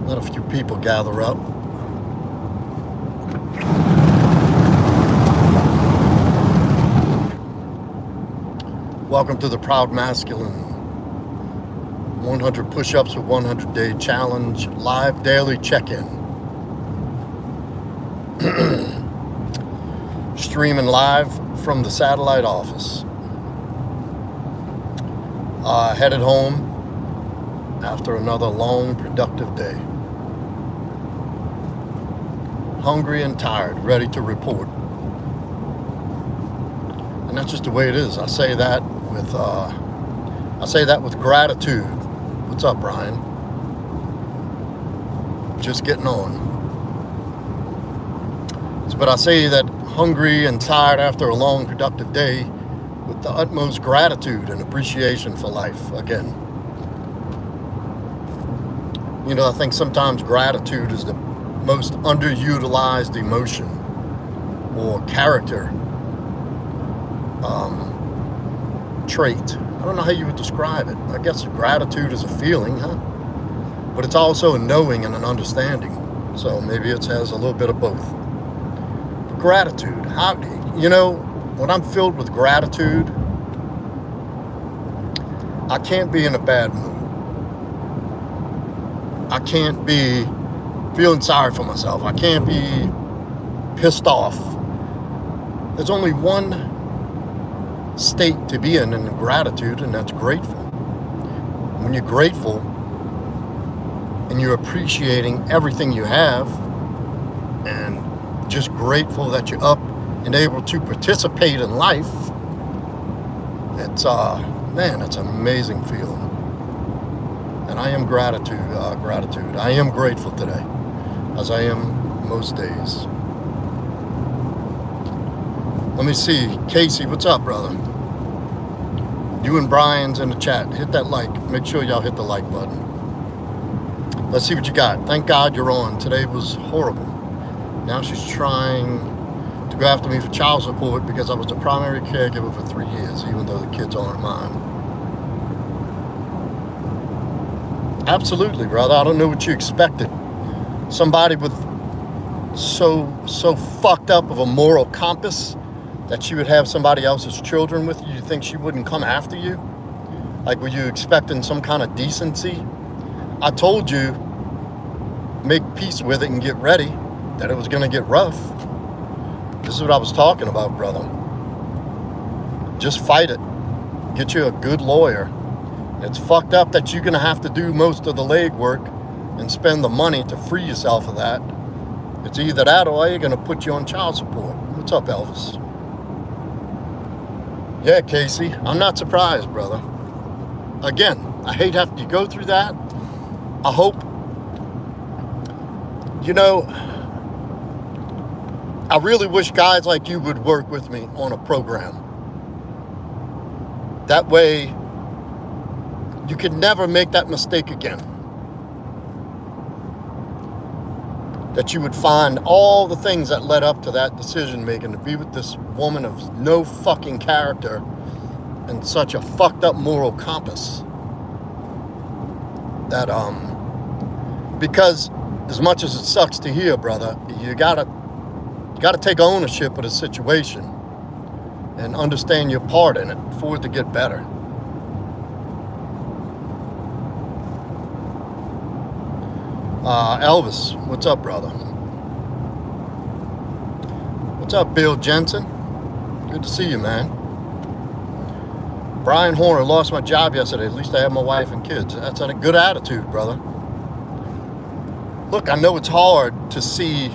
Let a few people gather up. Welcome to the Proud Masculine 100 Push-Ups for 100-Day Challenge live daily check-in. Streaming live from the satellite office. Headed home after another long, productive day. Hungry and tired, ready to report. And that's just the way it is. I say that with gratitude. What's up, Brian? Just getting on. But I say that hungry and tired after a long, productive day with the utmost gratitude and appreciation for life again. You know, I think sometimes gratitude is the most underutilized emotion or character trait. I don't know how you would describe it. I guess gratitude is a feeling, huh? But it's also a knowing and an understanding. So maybe it has a little bit of both. But gratitude, when I'm filled with gratitude, I can't be in a bad mood. I can't be feeling sorry for myself. I can't be pissed off. There's only one state to be in gratitude, and that's grateful. When you're grateful and you're appreciating everything you have and just grateful that you're up and able to participate in life, it's it's an amazing feeling. And I am gratitude. I am grateful today, as I am most days. Let me see. Casey, what's up, brother? You and Brian's in the chat. Hit that like. Make sure y'all hit the like button. Let's see what you got. Thank God you're on. Today was horrible. Now she's trying to go after me for child support because I was the primary caregiver for 3 years, even though the kids aren't mine. Absolutely, brother. I don't know what you expected. Somebody with so fucked up of a moral compass that she would have somebody else's children with you. You think she wouldn't come after you? Like, were you expecting some kind of decency? I told you, make peace with it and get ready, that it was going to get rough. This is what I was talking about, brother. Just fight it. Get you a good lawyer. It's fucked up that you're going to have to do most of the legwork and spend the money to free yourself of that. It's either that or you're going to put you on child support. What's up, Elvis? Yeah, Casey, I'm not surprised, brother. Again, I hate having to go through that. I hope, I really wish guys like you would work with me on a program. That way, you could never make that mistake again. That you would find all the things that led up to that decision making to be with this woman of no fucking character and such a fucked up moral compass. That because as much as it sucks to hear, brother, you gotta take ownership of the situation and understand your part in it for it to get better. Elvis, what's up, brother? What's up, Bill Jensen? Good to see you, man. Brian Horner, lost my job yesterday. At least I have my wife and kids. That's a good attitude, brother. Look, I know it's hard to see,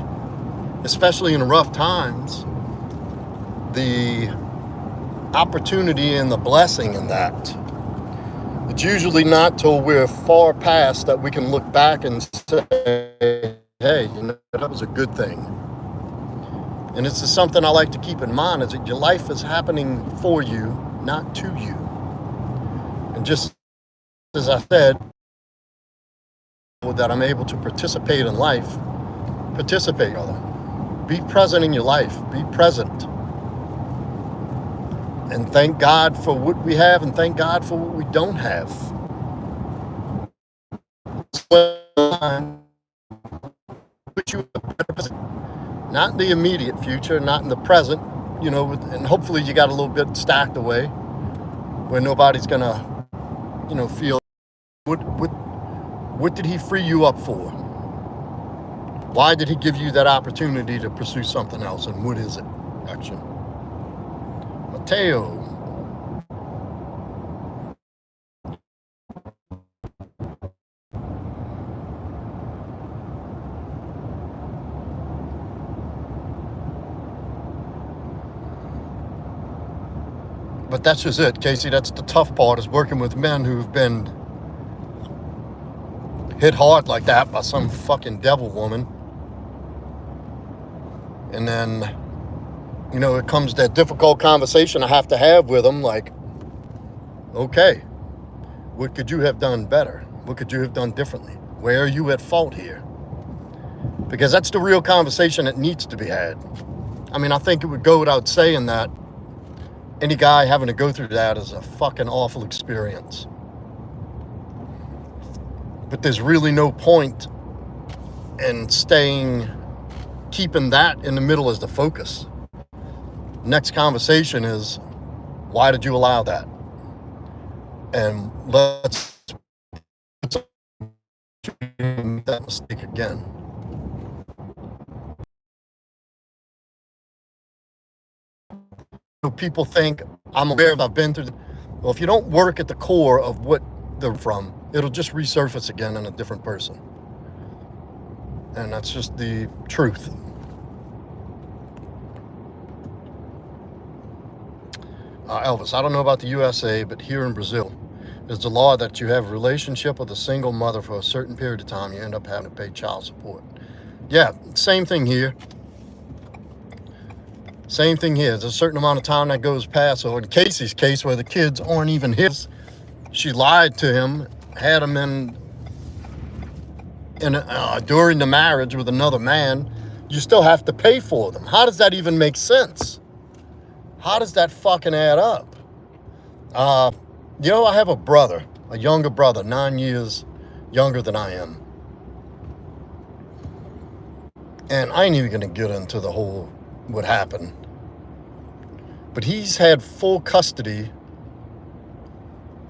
especially in rough times, the opportunity and the blessing in that. It's usually not till we're far past that we can look back and say, hey, that was a good thing. And it's just something I like to keep in mind, is that your life is happening for you, not to you. And just as I said, that I'm able to participate in life, participate, brother. Be present in your life. Be present. And thank God for what we have and thank God for what we don't have. put you in a better position. Not in the immediate future, not in the present, and hopefully you got a little bit stacked away where nobody's gonna, feel. What did he free you up for? Why did he give you that opportunity to pursue something else, and what is it? Action. Mateo. But that's just it, Casey. That's the tough part, is working with men who've been hit hard like that by some fucking devil woman. And then, it comes that difficult conversation I have to have with them, like, okay, what could you have done better? What could you have done differently? Where are you at fault here? Because that's the real conversation that needs to be had. I mean, I think it would go without saying that any guy having to go through that is a fucking awful experience. But there's really no point in keeping that in the middle as the focus. Next conversation is, why did you allow that? And let's make that mistake again. People think I'm aware of, I've been through. Well, if you don't work at the core of what they're from, it'll just resurface again in a different person. And that's just the truth. Elvis, I don't know about the USA, but here in Brazil, there's the law that you have a relationship with a single mother for a certain period of time, you end up having to pay child support. Yeah, same thing here. Same thing here. There's a certain amount of time that goes past. So in Casey's case, where the kids aren't even his, she lied to him, had him during the marriage with another man. You still have to pay for them. How does that even make sense? How does that fucking add up? I have a brother, a younger brother, 9 years younger than I am. And I ain't even gonna get into the whole what happened. But he's had full custody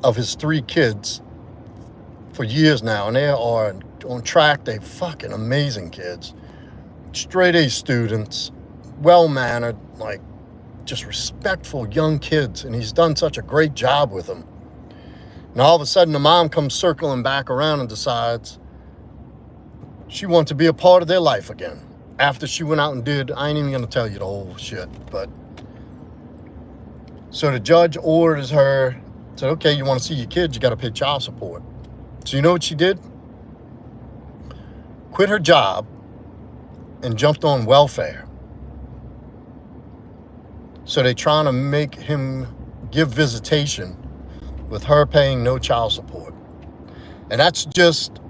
of his 3 kids for years now, and they are on track. They're fucking amazing kids. Straight A students, well-mannered, like just respectful young kids, and he's done such a great job with them. And all of a sudden, the mom comes circling back around and decides she wants to be a part of their life again. After she went out and did, I ain't even gonna tell you the whole shit, but so the judge orders her, said, okay, you want to see your kids, you got to pay child support. So you know what she did? Quit her job and jumped on welfare. So they're trying to make him give visitation with her paying no child support. And that's just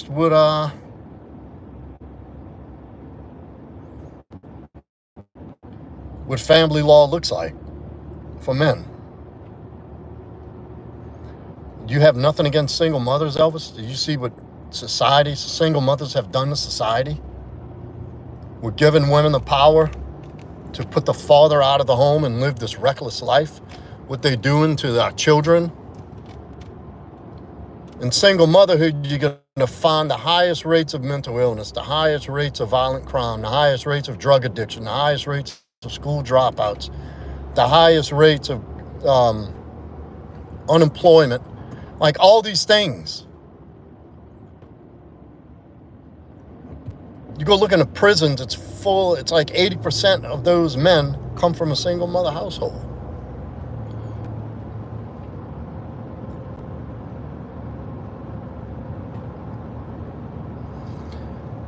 what family law looks like for men. You have nothing against single mothers, Elvis? Did you see what single mothers have done to society? We're giving women the power to put the father out of the home and live this reckless life. What they're doing to our children. In single motherhood, you're going to find the highest rates of mental illness, the highest rates of violent crime, the highest rates of drug addiction, the highest rates of school dropouts, the highest rates of unemployment, like all these things. You go look in the prisons, it's full, it's like 80% of those men come from a single mother household.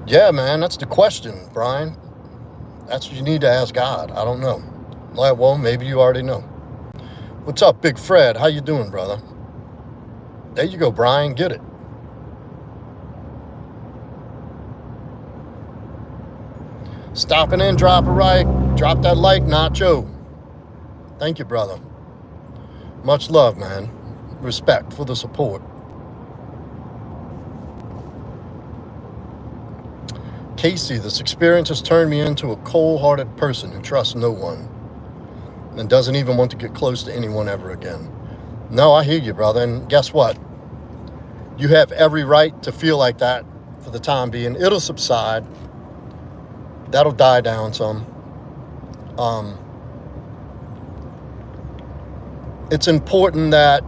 Yeah, man, that's the question, Brian. That's what you need to ask God. I don't know. Well, maybe you already know. What's up, Big Fred? How you doing, brother? There you go, Brian. Get it. Stopping in, drop that like, Nacho. Thank you, brother. Much love, man. Respect for the support. Casey, this experience has turned me into a cold-hearted person who trusts no one and doesn't even want to get close to anyone ever again. No, I hear you, brother. And guess what? You have every right to feel like that for the time being. It'll subside. That'll die down some. It's important that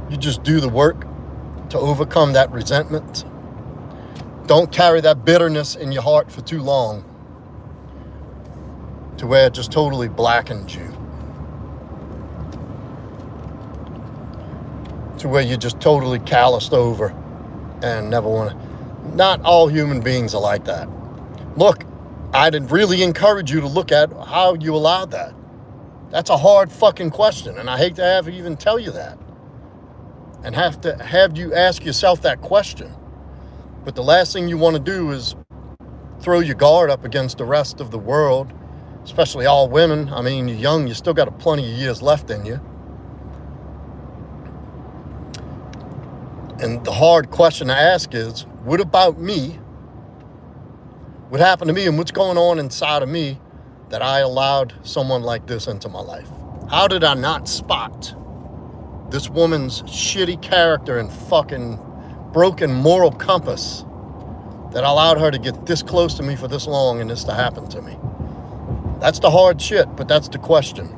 you just do the work to overcome that resentment. Don't carry that bitterness in your heart for too long to where it just totally blackens you. To where you're just totally calloused over and never want to. Not all human beings are like that. Look, I'd really encourage you to look at how you allowed that. That's a hard fucking question, and I hate to have to even tell you that. And have to have you ask yourself that question. But the last thing you want to do is throw your guard up against the rest of the world, especially all women. I mean, you're young, you still got plenty of years left in you. And the hard question to ask is, what about me? What happened to me and what's going on inside of me that I allowed someone like this into my life? How did I not spot this woman's shitty character and fucking broken moral compass that allowed her to get this close to me for this long and this to happen to me? That's the hard shit, but that's the question.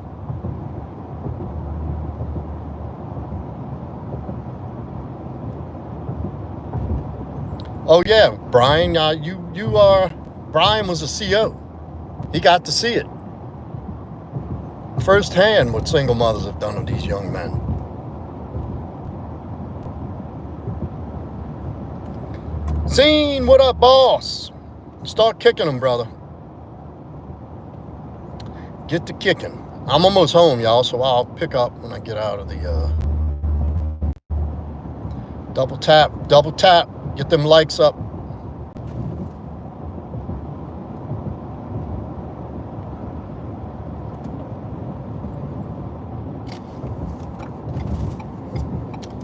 Oh yeah, Brian, Brian was a CO. He got to see it firsthand what single mothers have done to these young men. Zine, what up, boss? Start kicking them, brother. Get to kicking. I'm almost home, y'all, so I'll pick up when I get out of the double tap, get them likes up.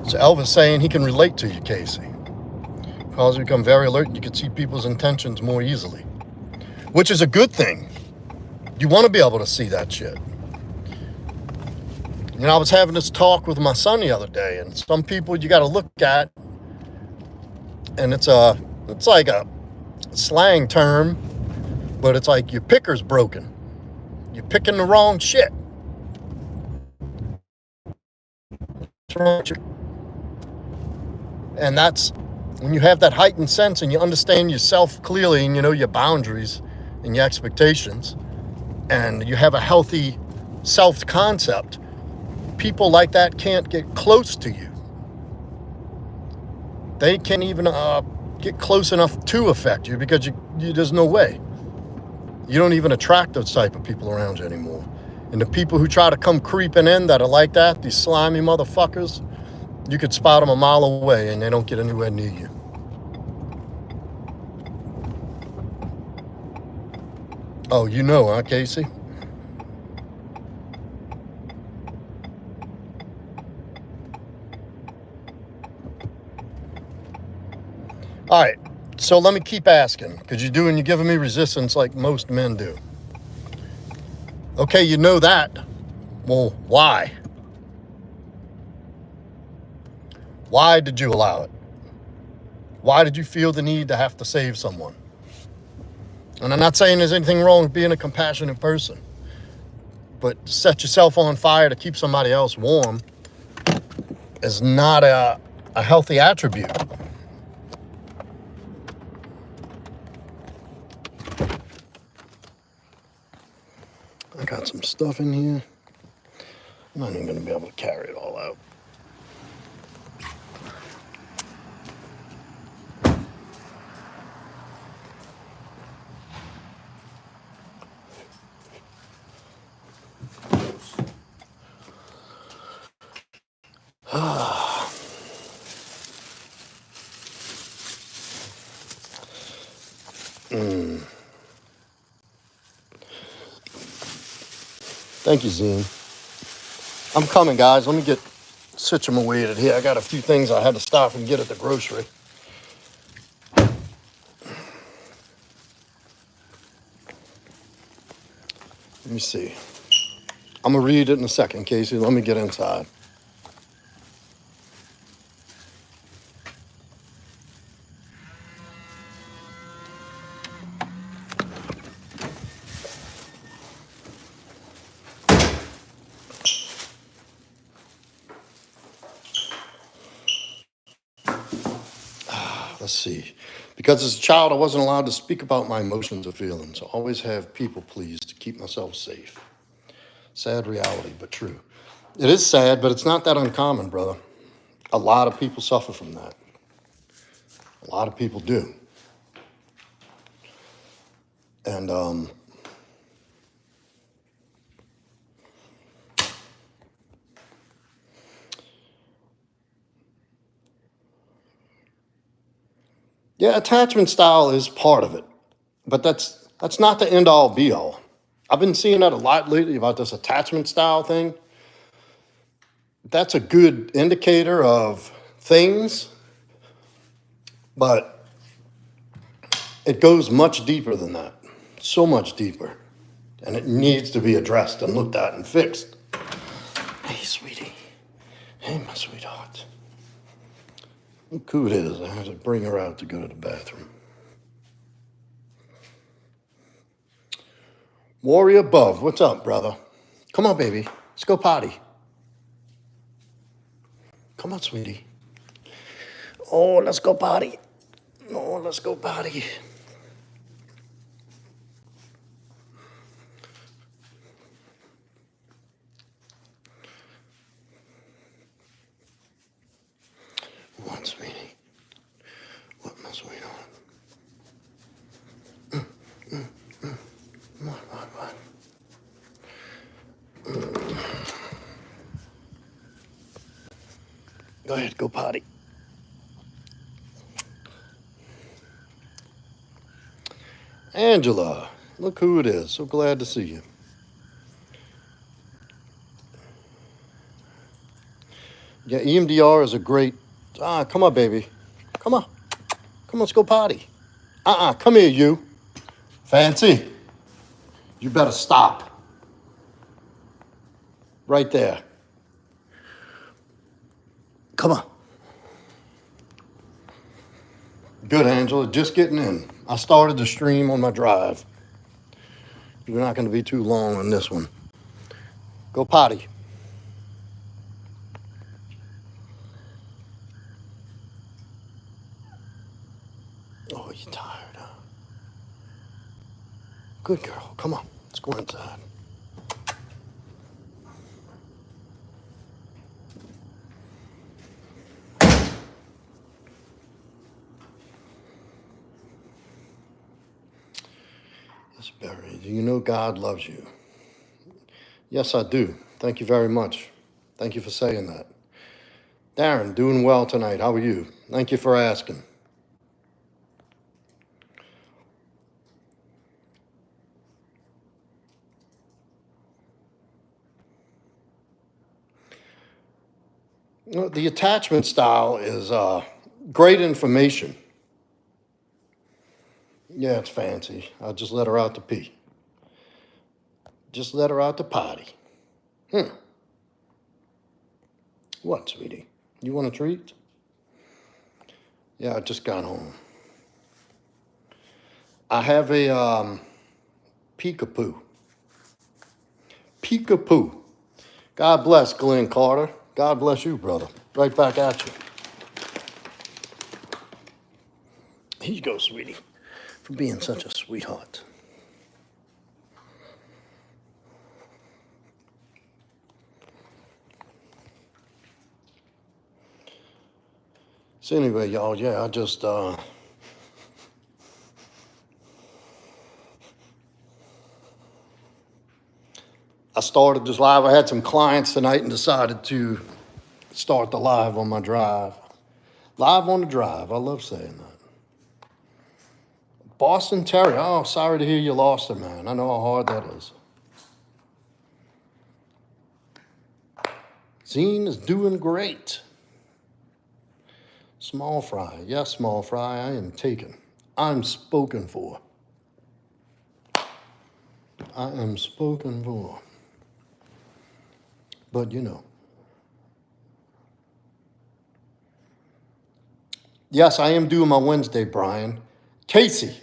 So Elvis saying he can relate to you, Casey. Because you become very alert, you can see people's intentions more easily, which is a good thing. You want to be able to see that shit. You know, I was having this talk with my son the other day, and some people you got to look at, and it's like a slang term, but it's like your picker's broken. You're picking the wrong shit. What's wrong with you? And that's when you have that heightened sense and you understand yourself clearly and you know your boundaries and your expectations and you have a healthy self-concept, people like that can't get close to you. They can't even get close enough to affect you because there's no way. You don't even attract those type of people around you anymore. And the people who try to come creeping in that are like that, these slimy motherfuckers, you could spot them a mile away and they don't get anywhere near you. Oh, you know, huh, Casey? All right, so let me keep asking, because you're giving me resistance like most men do. Okay, you know that. Well, why? Why did you allow it? Why did you feel the need to have to save someone? And I'm not saying there's anything wrong with being a compassionate person, but set yourself on fire to keep somebody else warm is not a healthy attribute. I got some stuff in here. I'm not even going to be able to carry it all out. Thank you, Zine. I'm coming, guys. Let me get situated here. I got a few things I had to stop and get at the grocery. me see. I'm going to read it in a second, Casey. Let me get inside. Let's see. Because as a child, I wasn't allowed to speak about my emotions or feelings. I always have people please to keep myself safe. Sad reality, but true. It is sad, but it's not that uncommon, brother. A lot of people suffer from that. A lot of people do. And yeah, attachment style is part of it, but that's not the end all be all. I've been seeing that a lot lately about this attachment style thing. That's a good indicator of things, but it goes much deeper than that, so much deeper, and it needs to be addressed and looked at and fixed. Hey, sweetie. Hey, my sweetheart. Look who it is. I had to bring her out to go to the bathroom. Warrior above, what's up, brother? Come on, baby. Let's go potty. Come on, sweetie. Oh, let's go potty. Oh, let's go potty. What, sweetie? What, my sweetheart? What? Go ahead, go potty. Angela, look who it is. So glad to see you. Yeah, EMDR is a great... come on, baby. Come on. Come on, let's go potty. Come here, you. Fancy. You better stop. Right there. Come on. Good, Angela. Just getting in. I started the stream on my drive. You're not going to be too long on this one. Go potty. Oh, you're tired, huh? Good girl. Come on. Let's go inside. Yes, Barry. Do you know God loves you? Yes, I do. Thank you very much. Thank you for saying that. Darren, doing well tonight. How are you? Thank you for asking. You know, the attachment style is great information. Yeah, it's fancy. I'll just let her out to pee. Just let her out to potty. What, sweetie? You want a treat? Yeah, I just got home. I have a peekapoo. Peekapoo. God bless Glenn Carter. God bless you, brother. Right back at you. Here you go, sweetie, for being such a sweetheart. So anyway, y'all, yeah, I started this live. I had some clients tonight and decided to start the live on my drive. Live on the drive. I love saying that. Boston Terry. Oh, sorry to hear you lost her, man. I know how hard that is. Zine is doing great. Small fry. Yes, small fry. I am taken. I'm spoken for. I am spoken for. But you know. Yes, I am doing my Wednesday, Brian. Casey,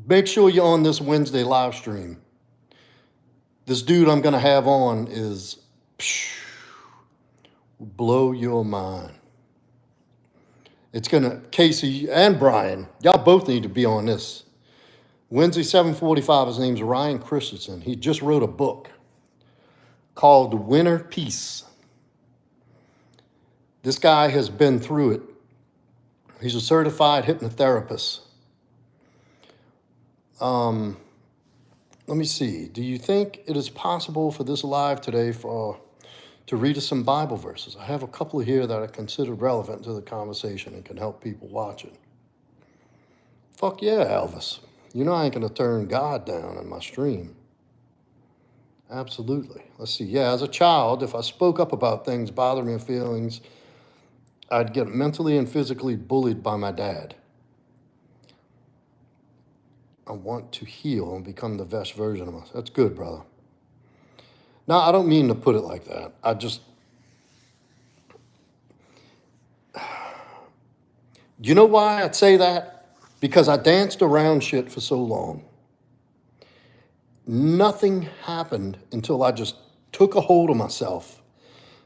make sure you're on this Wednesday live stream. This dude I'm going to have on is blow your mind. It's going to, Casey and Brian, y'all both need to be on this. Wednesday, 7:45, his name's Ryan Christensen. He just wrote a book called Winner Peace. This guy has been through it. He's a certified hypnotherapist. Let me see. Do you think it is possible for this live today to read us some Bible verses? I have a couple here that I consider relevant to the conversation and can help people watch it. Fuck yeah, Elvis. You know I ain't going to turn God down in my stream. Absolutely. Let's see. Yeah, as a child, if I spoke up about things bothering me feelings, I'd get mentally and physically bullied by my dad. I want to heal and become the best version of myself. That's good, brother. Now, I don't mean to put it like that. You know why I'd say that? Because I danced around shit for so long. Nothing happened until I just took a hold of myself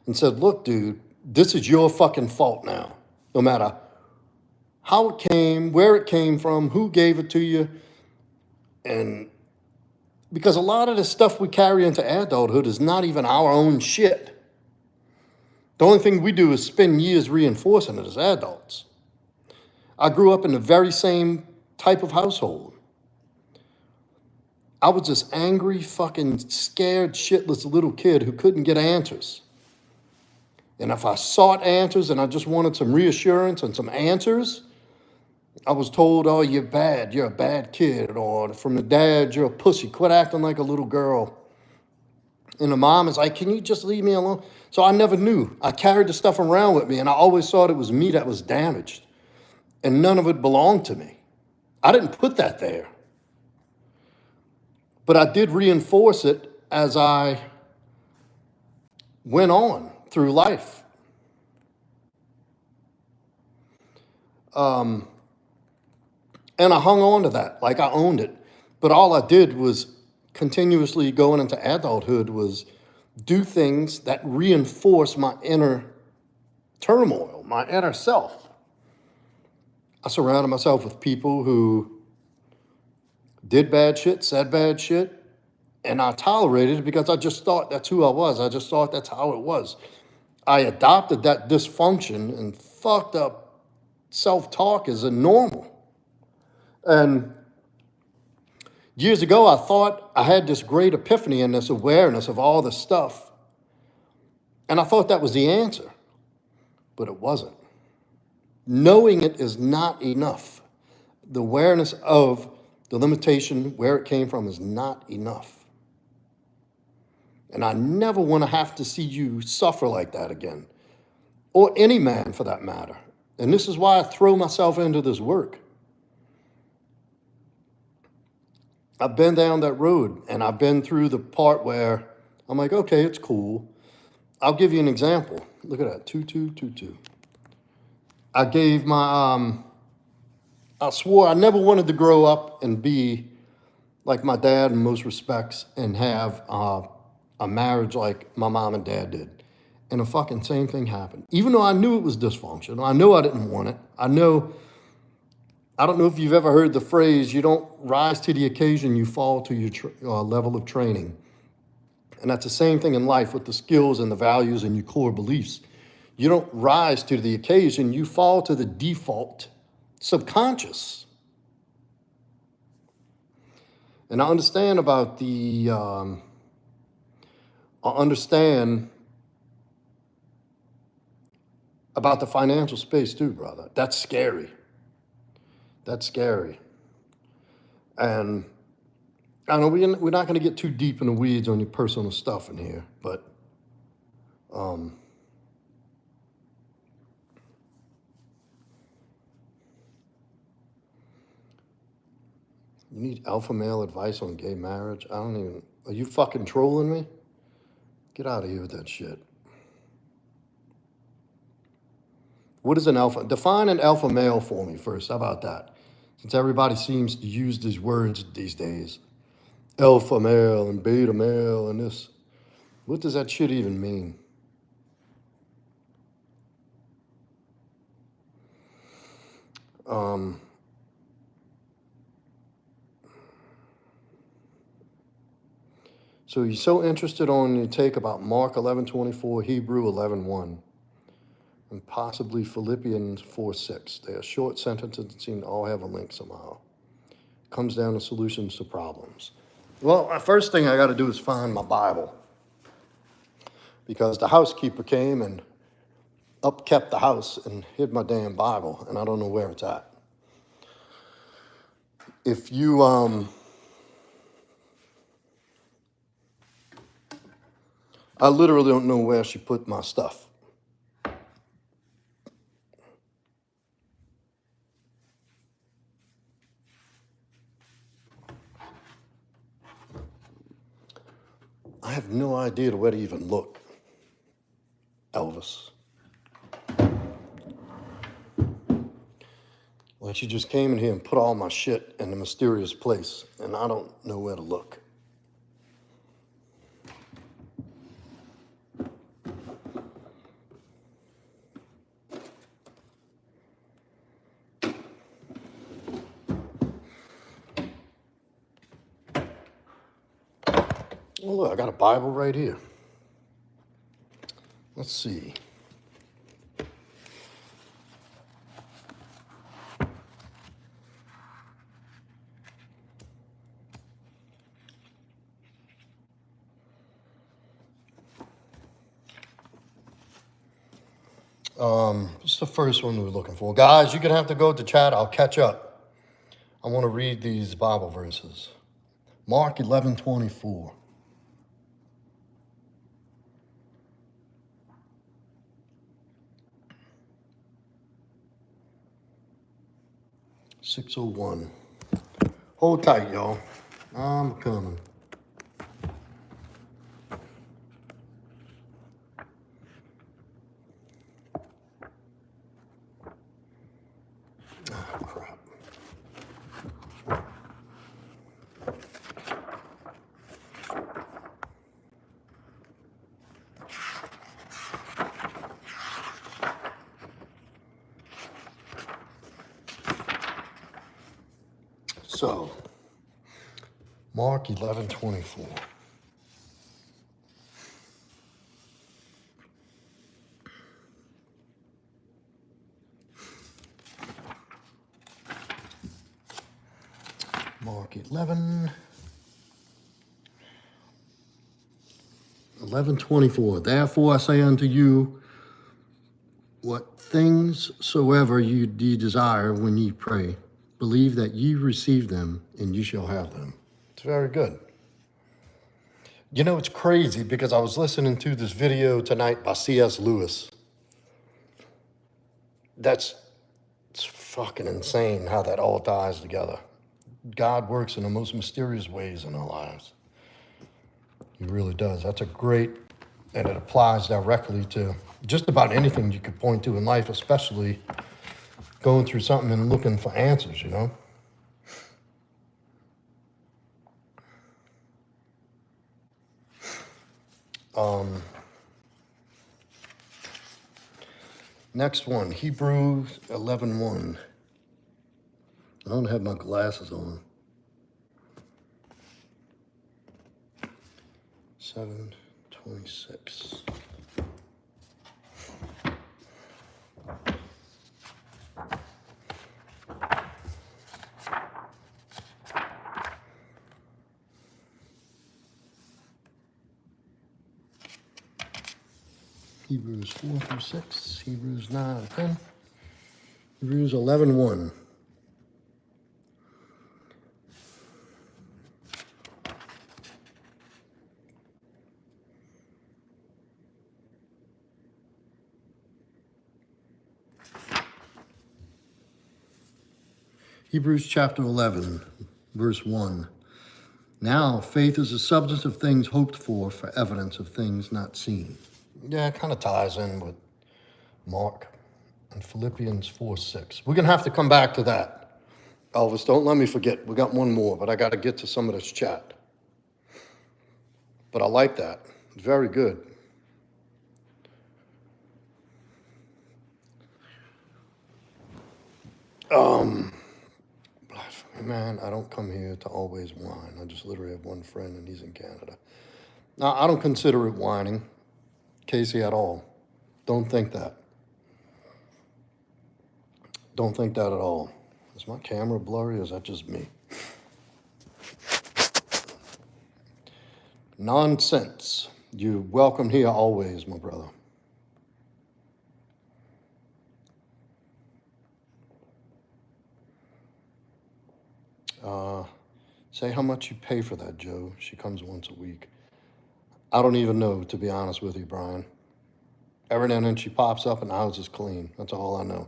and said, look, dude, this is your fucking fault now. No matter how it came, where it came from, who gave it to you. And because a lot of the stuff we carry into adulthood is not even our own shit. The only thing we do is spend years reinforcing it as adults. I grew up in the very same type of household. I was this angry, fucking scared, shitless little kid who couldn't get answers. And if I sought answers and I just wanted some reassurance and some answers, I was told, oh, you're bad, you're a bad kid, or from the dad, you're a pussy, quit acting like a little girl. And the mom is like, can you just leave me alone? So I never knew. I carried the stuff around with me, and I always thought it was me that was damaged. And none of it belonged to me. I didn't put that there. But I did reinforce it as I went on through life. And I hung on to that, like I owned it. But all I did was continuously going into adulthood was do things that reinforce my inner turmoil, my inner self. I surrounded myself with people who did bad shit, said bad shit, and I tolerated it because I just thought that's who I was. I just thought that's how it was. I adopted that dysfunction and fucked up self-talk as a normal. And years ago, I thought I had this great epiphany and this awareness of all this stuff. And I thought that was the answer, but it wasn't. Knowing it is not enough. The awareness of the limitation, where it came from, is not enough. And I never want to have to see you suffer like that again, or any man for that matter. And this is why I throw myself into this work. I've been down that road, and I've been through the part where I'm like, okay, it's cool. I'll give you an example. Look at that, 2222. I gave my, I swore I never wanted to grow up and be like my dad in most respects and have a marriage like my mom and dad did. And the fucking same thing happened. Even though I knew it was dysfunctional, I know I didn't want it. I don't know if you've ever heard the phrase, you don't rise to the occasion, you fall to your level of training. And that's the same thing in life with the skills and the values and your core beliefs. You don't rise to the occasion, you fall to the default subconscious. And I understand about the financial space too, brother. That's scary. That's scary. And I know we're not going to get too deep in the weeds on your personal stuff in here, but You need alpha male advice on gay marriage? I don't even... Are you fucking trolling me? Get out of here with that shit. What is an alpha? Define an alpha male for me first. How about that? Since everybody seems to use these words these days. Alpha male and beta male and this. What does that shit even mean? So you're so interested on your take about Mark 11:24, Hebrew 11:1, and possibly Philippians 4:6. They are short sentences that seem to all have a link somehow. Comes down to solutions to problems. Well, the first thing I got to do is find my Bible, because the housekeeper came and upkept the house and hid my damn Bible, and I don't know where it's at. If you I literally don't know where she put my stuff. I have no idea where to even look. Elvis. Well, she just came in here and put all my shit in a mysterious place, and I don't know where to look. Oh, look, I got a Bible right here. Let's see. This is the first one we were looking for. Guys, you're going to have to go to chat. I'll catch up. I want to read these Bible verses. Mark 11:24. (601). Hold tight, y'all. I'm coming. Oh, crap. So, Mark 11:24. Mark 11:24. Therefore I say unto you, what things soever ye desire when ye pray, believe that ye receive them, and ye shall have them. It's very good. You know, it's crazy because I was listening to this video tonight by C.S. Lewis. It's fucking insane how that all ties together. God works in the most mysterious ways in our lives. He really does. That's a great, and it applies directly to just about anything you could point to in life, especially going through something and looking for answers, you know? Next one, Hebrews 11:1. I don't have my glasses on. 7:26. Hebrews 4-6, Hebrews 9-10, Hebrews 11:1. Hebrews chapter 11, verse 1. Now, faith is the substance of things hoped for evidence of things not seen. Yeah, it kind of ties in with Mark and Philippians 4:6. We're going to have to come back to that. Elvis, don't let me forget. We got one more, but I got to get to some of this chat. But I like that. It's very good. Man, I don't come here to always whine. I just literally have one friend and he's in Canada. Now, I don't consider it whining, Casey, at all. Don't think that. Don't think that at all. Is my camera blurry or is that just me? Nonsense. You're welcome here always, my brother. Say how much you pay for that, Joe. She comes once a week. I don't even know, to be honest with you, Brian. Every now and then she pops up and the house is clean. That's all I know.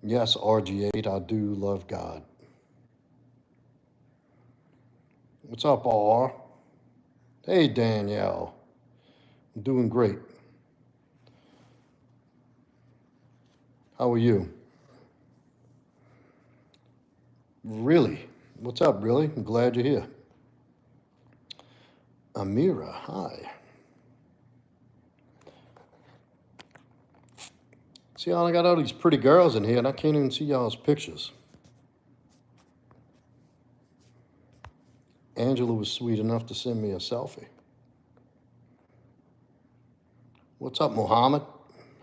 Yes, RG8, I do love God. What's up, R? Hey, Danielle. I'm doing great. How are you? Really? What's up, really? I'm glad you're here. Amira, hi. See, I got all these pretty girls in here and I can't even see y'all's pictures. Angela was sweet enough to send me a selfie. What's up, Mohammed?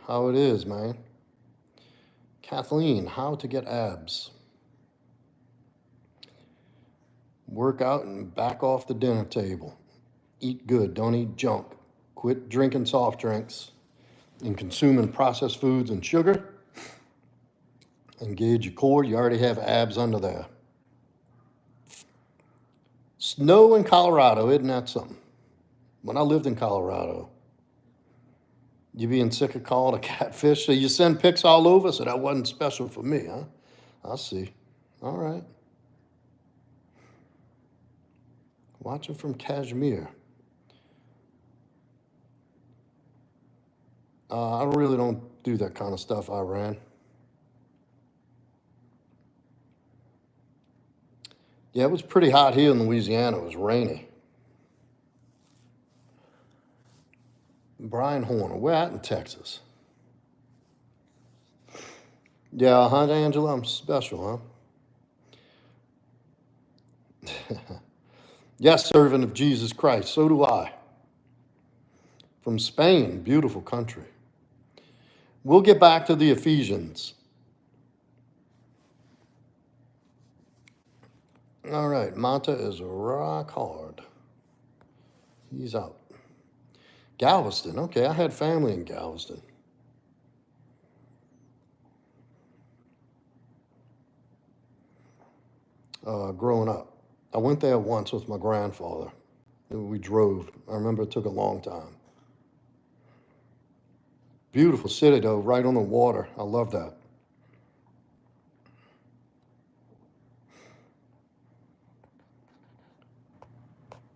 How it is, man? Kathleen, how to get abs? Work out and back off the dinner table. Eat good, don't eat junk. Quit drinking soft drinks and consuming processed foods and sugar. Engage your core, you already have abs under there. Snow in Colorado, isn't that something? When I lived in Colorado, you being sick of calling a catfish, so you send pics all over, so that wasn't special for me, huh? I see. All right. Watching from Kashmir. I really don't do that kind of stuff, Iran. Yeah, it was pretty hot here in Louisiana. It was rainy. Brian Horner, we're at in Texas. Yeah, huh, Angela? I'm special, huh? Yes, servant of Jesus Christ. So do I. From Spain, beautiful country. We'll get back to the Ephesians. All right, Manta is rock hard. He's out. Galveston, okay, I had family in Galveston. Growing up. I went there once with my grandfather. We drove. I remember it took a long time. Beautiful city, though, right on the water. I love that.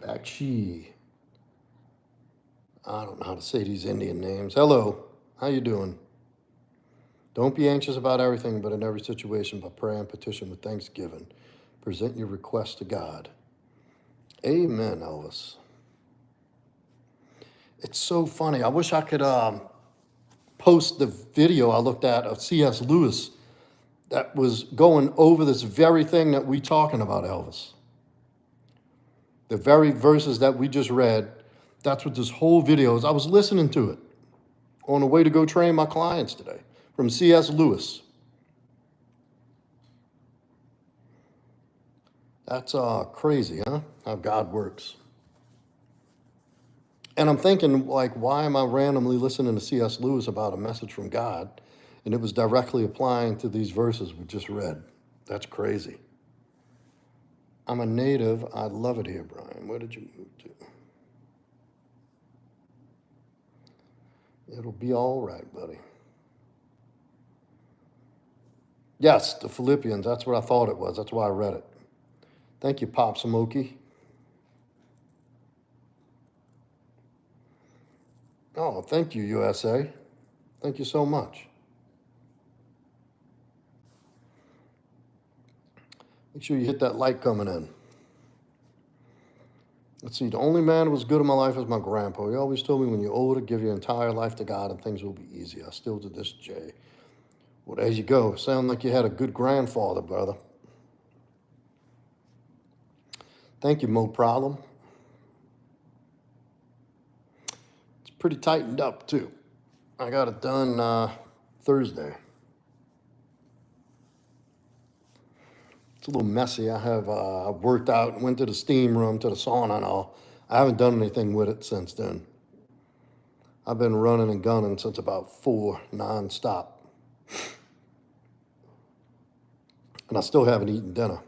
Bakshi. I don't know how to say these Indian names. Hello, how you doing? Don't be anxious about everything, but in every situation, by prayer and petition with thanksgiving, present your request to God. Amen, Elvis. It's so funny. I wish I could post the video I looked at of C.S. Lewis that was going over this very thing that we talking about, Elvis. The very verses that we just read, that's what this whole video is. I was listening to it on the way to go train my clients today from C.S. Lewis. That's crazy, huh? How God works. And I'm thinking, like, why am I randomly listening to C.S. Lewis about a message from God? And it was directly applying to these verses we just read. That's crazy. I'm a native. I love it here, Brian. Where did you move to? It'll be all right, buddy. Yes, the Philippians. That's what I thought it was. That's why I read it. Thank you, Pop Smoky. Oh, thank you, USA. Thank you so much. Make sure you hit that like coming in. Let's see, the only man who was good in my life was my grandpa. He always told me when you're older, give your entire life to God and things will be easy. I still do this, Jay. Well, there you go. Sound like you had a good grandfather, brother. Thank you, Mo Problem. It's pretty tightened up, too. I got it done Thursday. It's a little messy. I have worked out, went to the steam room, to the sauna and all. I haven't done anything with it since then. I've been running and gunning since about 4 nonstop. And I still haven't eaten dinner.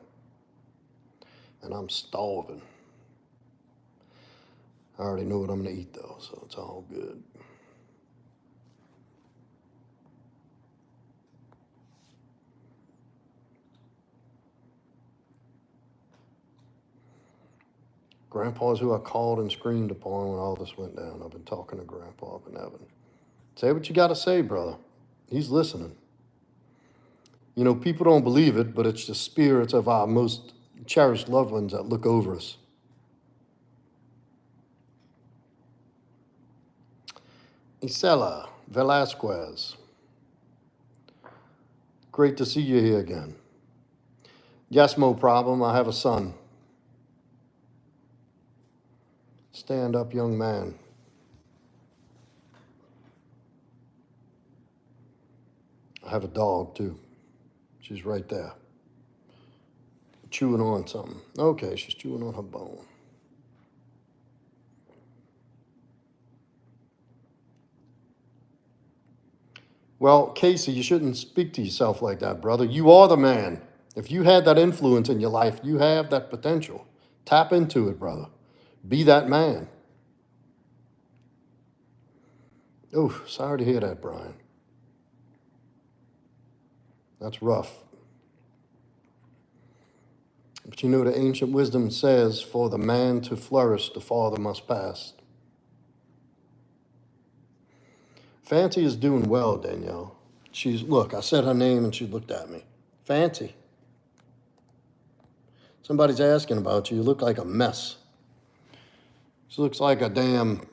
And I'm starving. I already know what I'm going to eat, though, so it's all good. Grandpa's who I called and screamed upon when all this went down. I've been talking to Grandpa up in heaven. Say what you got to say, brother. He's listening. You know, people don't believe it, but it's the spirits of our most cherished loved ones that look over us. Isela Velasquez. Great to see you here again. Yes, Mo Problem. I have a son. Stand up, young man. I have a dog, too. She's right there. Chewing on something. Okay, she's chewing on her bone. Well, Casey, you shouldn't speak to yourself like that, brother. You are the man. If you had that influence in your life, you have that potential. Tap into it, brother. Be that man. Oh, sorry to hear that, Brian. That's rough. But you know, the ancient wisdom says, for the man to flourish, the father must pass. Fancy is doing well, Danielle. Look, I said her name and she looked at me. Fancy. Somebody's asking about you. You look like a mess. She looks like a damn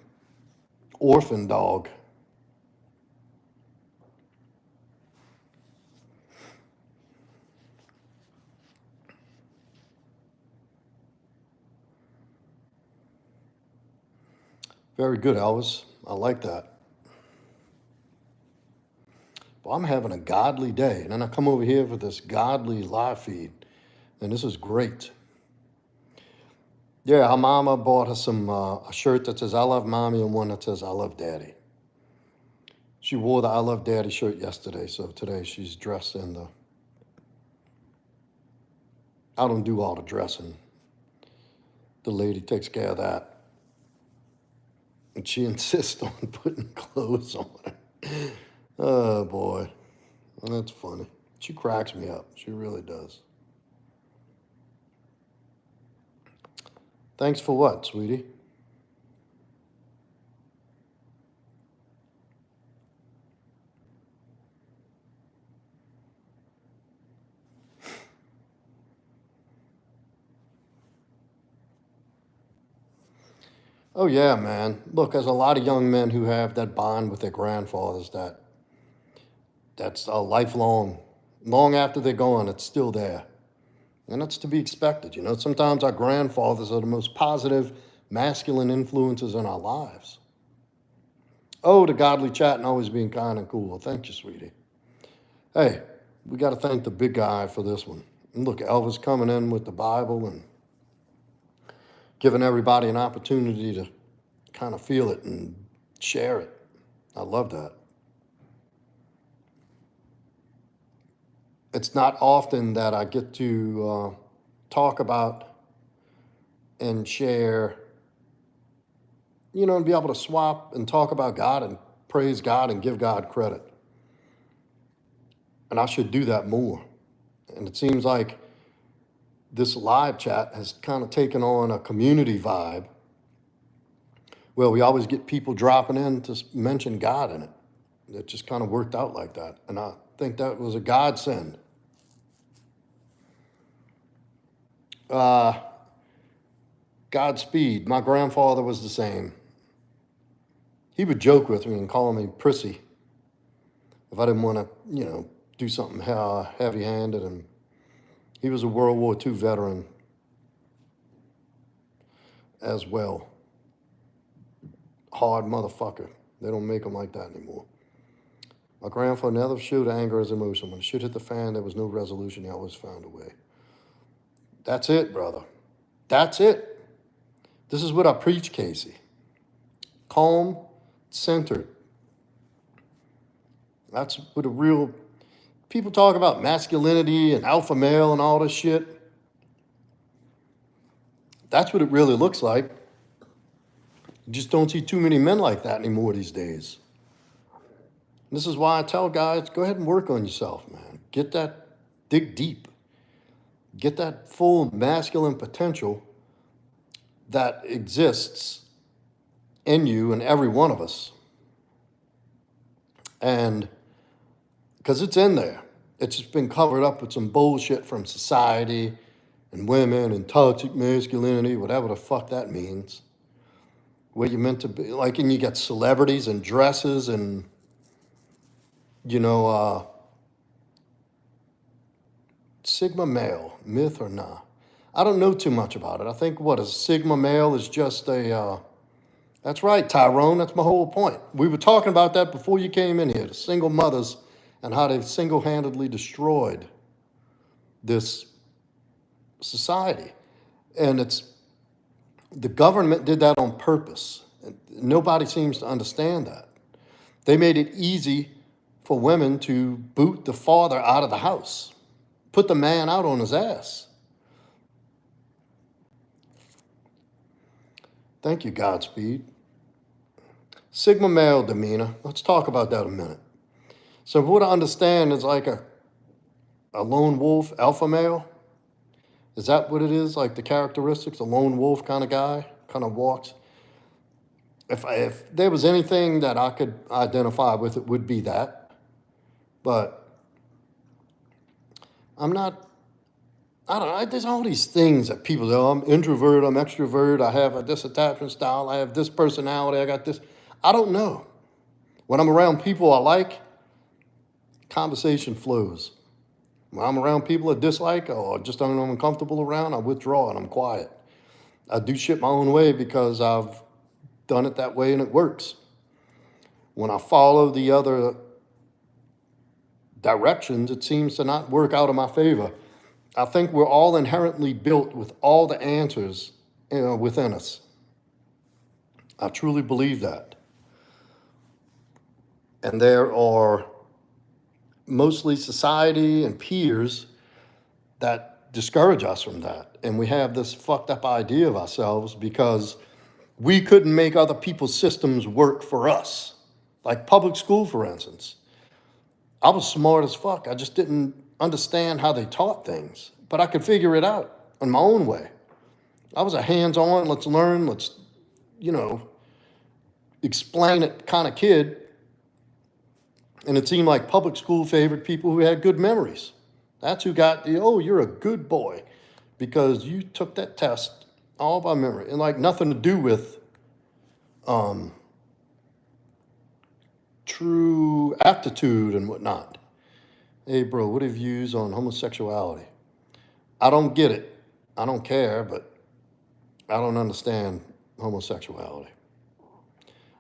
orphan dog. Very good, Elvis. I like that. Well, I'm having a godly day. And then I come over here for this godly live feed. And this is great. Yeah, her mama bought her some a shirt that says I love mommy and one that says I love daddy. She wore the I love daddy shirt yesterday, so today she's dressed in the... I don't do all the dressing. The lady takes care of that. And she insists on putting clothes on her. Oh, boy. That's funny. She cracks me up. She really does. Thanks for what, sweetie? Oh, yeah, man. Look, there's a lot of young men who have that bond with their grandfathers that's a lifelong. Long after they're gone, it's still there. And that's to be expected. You know, sometimes our grandfathers are the most positive, masculine influences in our lives. Oh, the godly chat and always being kind and cool. Thank you, sweetie. Hey, we got to thank the big guy for this one. And look, Elvis coming in with the Bible and giving everybody an opportunity to kind of feel it and share it. I love that. It's not often that I get to talk about and share, you know, and be able to swap and talk about God and praise God and give God credit. And I should do that more. And it seems like this live chat has kind of taken on a community vibe where we always get people dropping in to mention God in it. It just kind of worked out like that. And I think that was a godsend. Godspeed. My grandfather was the same. He would joke with me and call me prissy if I didn't want to, do something heavy-handed. And he was a World War II veteran as well. Hard motherfucker. They don't make them like that anymore. My grandfather never showed anger as emotion. When shit hit the fan, there was no resolution. He always found a way. That's it, brother. That's it. This is what I preach, Casey. Calm, centered. That's what a real... People talk about masculinity and alpha male and all this shit. That's what it really looks like. You just don't see too many men like that anymore these days. This is why I tell guys, go ahead and work on yourself, man. Get that, dig deep. Get that full masculine potential that exists in you and every one of us. And because it's in there. It's just been covered up with some bullshit from society and women and toxic masculinity, whatever the fuck that means. Where you're meant to be, like, and you got celebrities and dresses and, Sigma male, myth or nah? I don't know too much about it. I think a Sigma male is just that's right, Tyrone, that's my whole point. We were talking about that before you came in here, the single mothers and how they've single-handedly destroyed this society. And the government did that on purpose. Nobody seems to understand that. They made it easy for women to boot the father out of the house, put the man out on his ass. Thank you, Godspeed. Sigma male demeanor. Let's talk about that a minute. So what I understand is like a lone wolf alpha male. Is that what it is? Like the characteristics, a lone wolf kind of guy, kind of walks. If there was anything that I could identify with, it would be that. But I don't know, there's all these things that people say, oh, I'm introvert, I'm extrovert, I have this attachment style, I have this personality, I got this. I don't know. When I'm around people I like, conversation flows. When I'm around people I dislike or just don't know I'm uncomfortable around, I withdraw and I'm quiet. I do shit my own way because I've done it that way and it works. When I follow the other directions, it seems to not work out in my favor. I think we're all inherently built with all the answers within us. I truly believe that. And there are mostly society and peers that discourage us from that. And we have this fucked up idea of ourselves because we couldn't make other people's systems work for us. Like public school, for instance. I was smart as fuck. I just didn't understand how they taught things, but I could figure it out in my own way. I was a hands-on, let's learn, let's, explain it kind of kid. And it seemed like public school favored people who had good memories. That's who got you're a good boy because you took that test all by memory. And like nothing to do with true aptitude and whatnot. Hey, bro, what are your views on homosexuality? I don't get it. I don't care, but I don't understand homosexuality.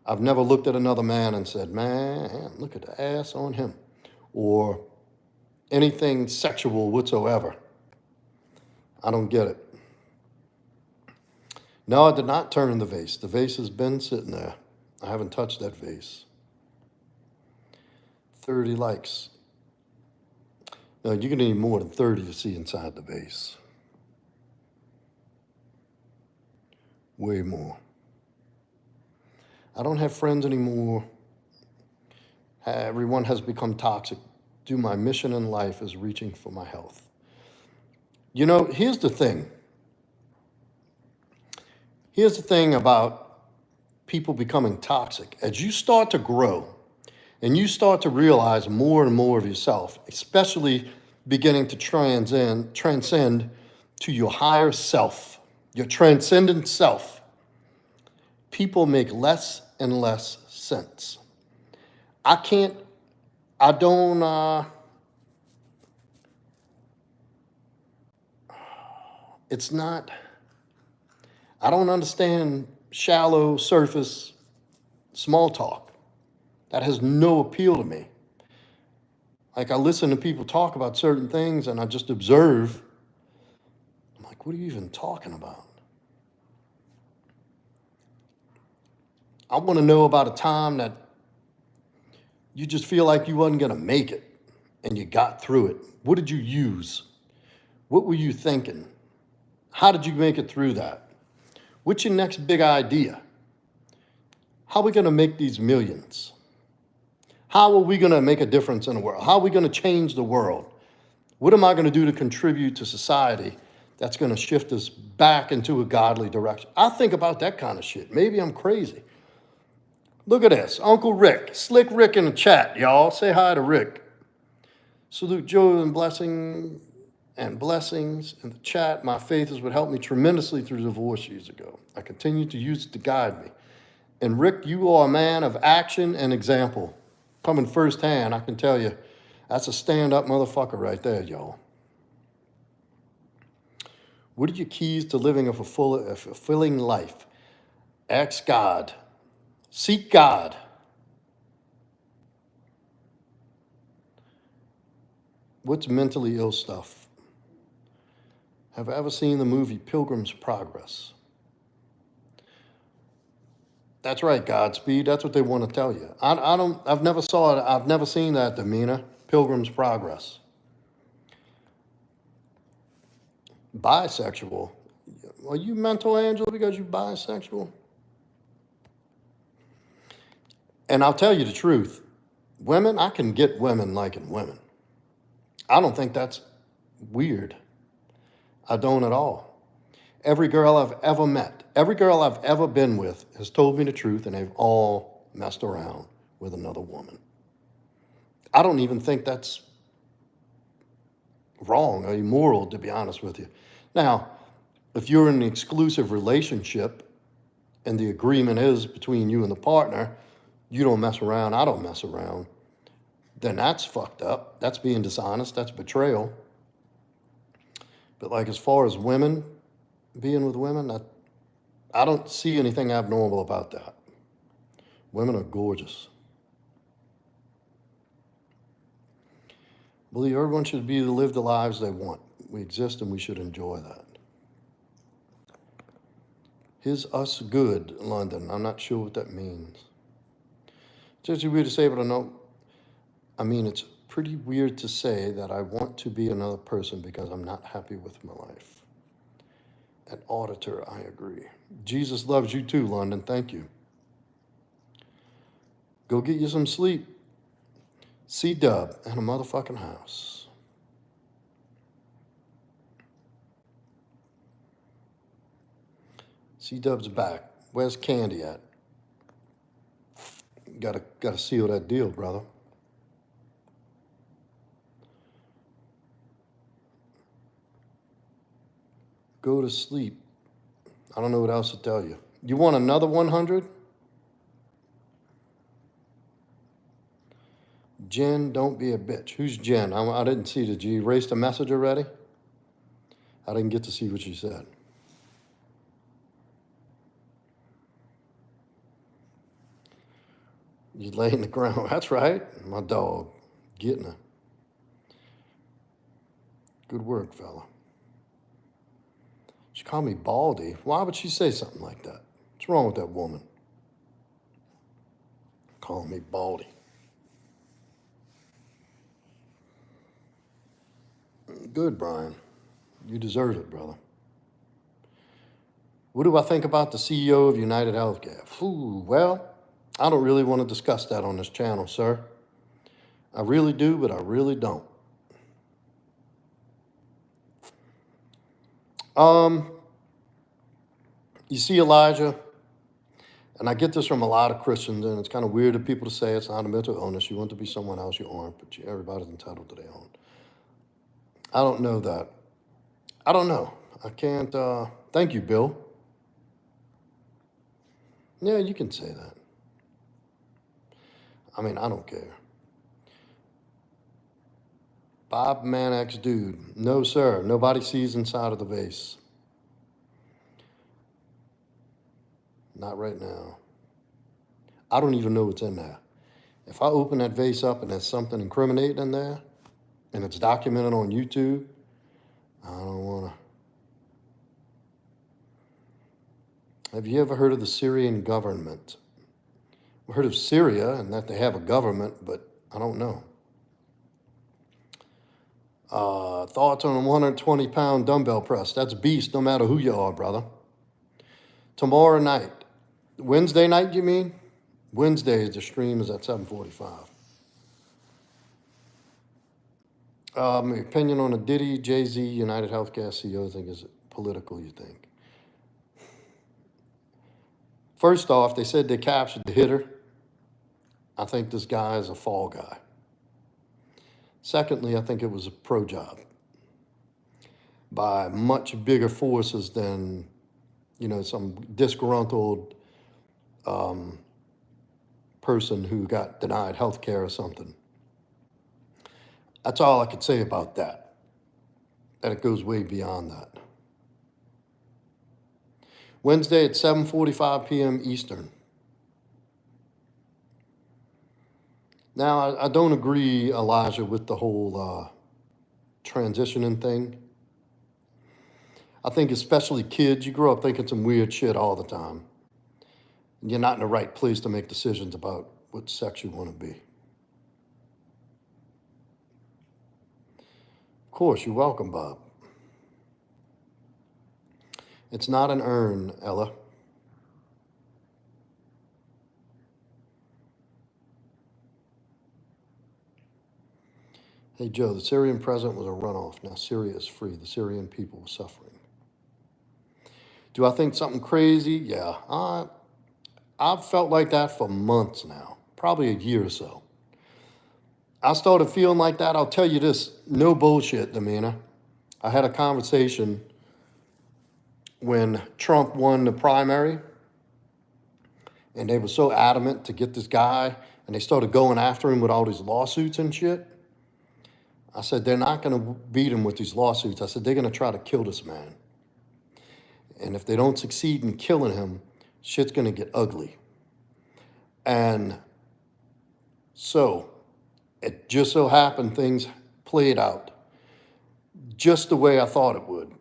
I've never looked at another man and said, man, look at the ass on him, or anything sexual whatsoever. I don't get it. No, I did not turn the vase. The vase has been sitting there. I haven't touched that vase. 30 likes. No, you can need more than 30 to see inside the vase. Way more. I don't have friends anymore. Everyone has become toxic. My mission in life is reaching for my health. You know, here's the thing. Here's the thing about people becoming toxic. As you start to grow and you start to realize more and more of yourself, especially beginning to transcend to your higher self, your transcendent self, people make less and less sense. I can't, I don't, it's not, I don't understand shallow surface small talk. That has no appeal to me. Like I listen to people talk about certain things and I just observe. I'm like, what are you even talking about? I want to know about a time that you just feel like you wasn't going to make it and you got through it. What did you use? What were you thinking? How did you make it through that? What's your next big idea? How are we going to make these millions? How are we going to make a difference in the world? How are we going to change the world? What am I going to do to contribute to society that's going to shift us back into a godly direction? I think about that kind of shit. Maybe I'm crazy. Look at this. Uncle Rick, Slick Rick in the chat, y'all. Say hi to Rick. Salute Joe and blessings in the chat. My faith has would help me tremendously through divorce years ago. I continue to use it to guide me. And Rick, you are a man of action and example. Coming firsthand, I can tell you, that's a stand-up motherfucker right there, y'all. What are your keys to living a fulfilling life? Ask God. Seek God. What's mentally ill stuff? Have I ever seen the movie Pilgrim's Progress? That's right, Godspeed. That's what they want to tell you. I've never saw it. I've never seen that, Demeanor. Pilgrim's Progress. Bisexual. Are you mental, Angela, because you're bisexual? And I'll tell you the truth. Women, I can get women liking women. I don't think that's weird. I don't at all. Every girl I've ever met, every girl I've ever been with has told me the truth, and they've all messed around with another woman. I don't even think that's wrong or immoral, to be honest with you. Now, if you're in an exclusive relationship and the agreement is between you and the partner, you don't mess around, I don't mess around, then that's fucked up. That's being dishonest. That's betrayal. But like as far as women, being with women, I don't see anything abnormal about that. Women are gorgeous. I believe everyone should be able to live the lives they want. We exist and we should enjoy that. Is us good, London? I'm not sure what that means. It's actually weird to say, but I mean, it's pretty weird to say that I want to be another person because I'm not happy with my life. An auditor, I agree. Jesus loves you too, London. Thank you. Go get you some sleep. C-Dub and a motherfucking house. C-Dub's back. Where's Candy at? Gotta seal that deal, brother. Go to sleep. I don't know what else to tell you. You want another 100? Jen, don't be a bitch. Who's Jen? I didn't see. Did you erase the message already? I didn't get to see what she said. You lay in the ground. That's right. My dog. Getting her. Good work, fella. She called me Baldy. Why would she say something like that? What's wrong with that woman? Calling me Baldy. Good, Brian. You deserve it, brother. What do I think about the CEO of United Healthcare? Well, I don't really want to discuss that on this channel, sir. I really do, but I really don't. Um, you see, Elijah, and I get this from a lot of Christians, and it's kind of weird to people to say it's not a mental illness. You want to be someone else, you aren't, but everybody's entitled to their own. I don't know that. I don't know. I can't. Thank you, Bill. Yeah, you can say that. I mean, I don't care. Bob Manax, dude. No, sir. Nobody sees inside of the vase. Not right now. I don't even know what's in there. If I open that vase up and there's something incriminating in there, and it's documented on YouTube, I don't want to. Have you ever heard of the Syrian government? I've heard of Syria and that they have a government, but I don't know. Thoughts on a 120-pound dumbbell press? That's beast no matter who you are, brother. Tomorrow night. Wednesday night, you mean? Wednesday, the stream is at 7:45. My opinion on a Diddy, Jay-Z, United Healthcare CEO, I think is political, you think? First off, they said they captured the hitter. I think this guy is a fall guy. Secondly, I think it was a pro job by much bigger forces than, some disgruntled person who got denied health care or something. That's all I could say about that. And it goes way beyond that. Wednesday at 7:45 p.m. Eastern. Now, I don't agree, Elijah, with the whole transitioning thing. I think especially kids, you grow up thinking some weird shit all the time. You're not in the right place to make decisions about what sex you want to be. Of course, you're welcome, Bob. It's not an urn, Ella. Hey, Joe, the Syrian president was a runoff. Now Syria is free. The Syrian people were suffering. Do I think something crazy? Yeah. I've felt like that for months now, probably a year or so. I started feeling like that. I'll tell you this, no bullshit, Damina. I had a conversation when Trump won the primary, and they were so adamant to get this guy, and they started going after him with all these lawsuits and shit. I said, they're not going to beat him with these lawsuits. I said, they're going to try to kill this man. And if they don't succeed in killing him, shit's going to get ugly. And so it just so happened things played out just the way I thought it would.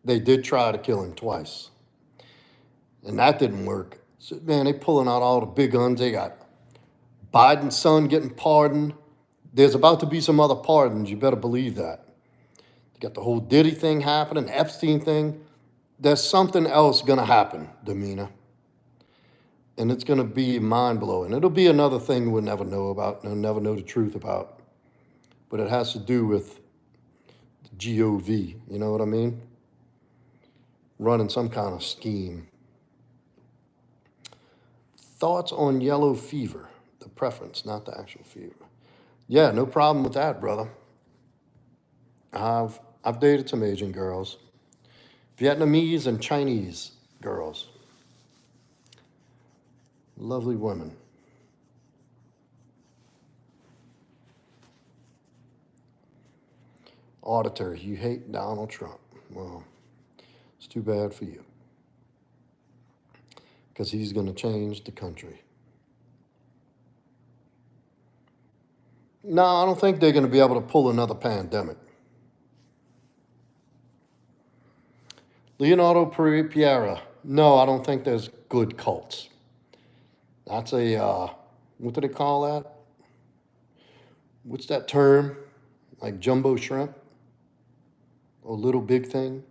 They did try to kill him twice. And that didn't work. So, man, they pulling out all the big guns. They got Biden's son getting pardoned. There's about to be some other pardons. You better believe that. You got the whole Diddy thing happening, Epstein thing. There's something else going to happen, Damina. And it's going to be mind-blowing. It'll be another thing we'll never know about, and never know the truth about. But it has to do with the GOV, you know what I mean? Running some kind of scheme. Thoughts on yellow fever, the preference, not the actual fever. Yeah, no problem with that, brother. I've dated some Asian girls, Vietnamese and Chinese girls. Lovely women. Auditor, you hate Donald Trump. Well, it's too bad for you. Because he's going to change the country. No, I don't think they're going to be able to pull another pandemic. Leonardo Piera, no, I don't think there's good cults. That's a, what do they call that? What's that term? Like jumbo shrimp? Or little big thing?